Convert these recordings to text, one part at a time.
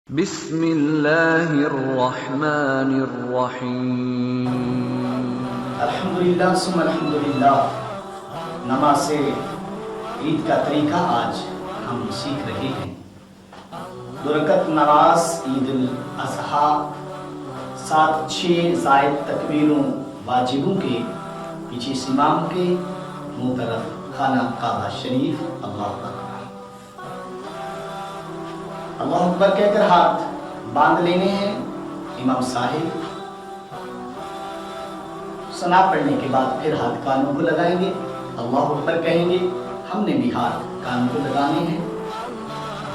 بسم اللہ الرحمن الرحیم۔ الحمدللہ ثم الحمدللہ۔ نماز عید کا طریقہ آج ہم سیکھ رہے ہیں۔ 2 رکعت نماز عید الاضحیٰ 7-6 زائد تکبیروں واجبوں کے پیچھے امام کے منہ طرف خانہ کعبہ شریف اللہ اکبر اللہ اکبر کہہ کر ہاتھ باندھ لینے ہیں۔ امام صاحب ثنا پڑھنے کے بعد پھر ہاتھ کانوں کو لگائیں گے، اللہ اکبر کہیں گے، ہم نے بھی ہاتھ کانوں کو لگانے ہیں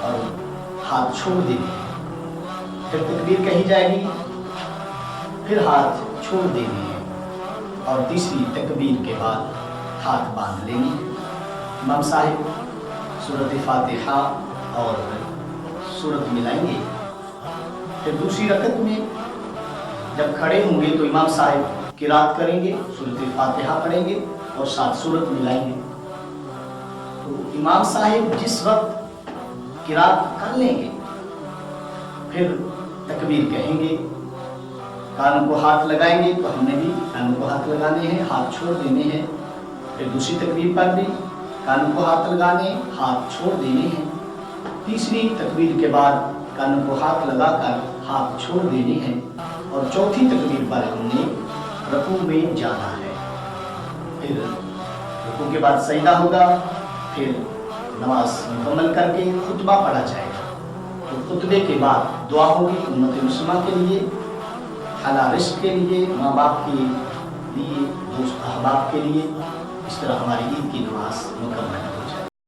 اور ہاتھ چھوڑ دینے ہیں۔ پھر تکبیر کہی جائے گی، پھر ہاتھ چھوڑ دینے ہیں اور تیسری تکبیر کے بعد ہاتھ باندھ لینے ہیں۔ امام صاحب سورۃ فاتحہ اور سورت ملائیں گے۔ پھر دوسری رکعت میں جب کھڑے ہوں گے تو امام صاحب قرات کریں گے، سورۃ فاتحہ پڑھیں گے اور ساتھ سورت ملائیں گے۔ تو امام صاحب جس وقت قرات کر لیں گے پھر تکبیر کہیں گے، کانوں کو ہاتھ لگائیں گے تو ہم نے بھی کانوں کو ہاتھ لگانے ہیں، ہاتھ چھوڑ دینے ہیں۔ پھر دوسری تکبیر پر بھی کانوں کو ہاتھ لگانے، ہاتھ چھوڑ دینے ہیں۔ تیسری تکبیر کے بعد کانوں کو ہاتھ لگا کر ہاتھ چھوڑ دینے ہیں اور چوتھی تکبیر پر ہم نے رکوع میں جانا ہے۔ پھر رکوع کے بعد سجدہ ہوگا، پھر نماز مکمل کر کے خطبہ پڑھا جائے گا۔ تو خطبے کے بعد دعا ہوگی امت مسلمہ کے لیے، حلال رزق کے لیے، ماں باپ کے لیے، دوست احباب کے لیے۔ اس طرح ہماری عید کی نماز مکمل ہے۔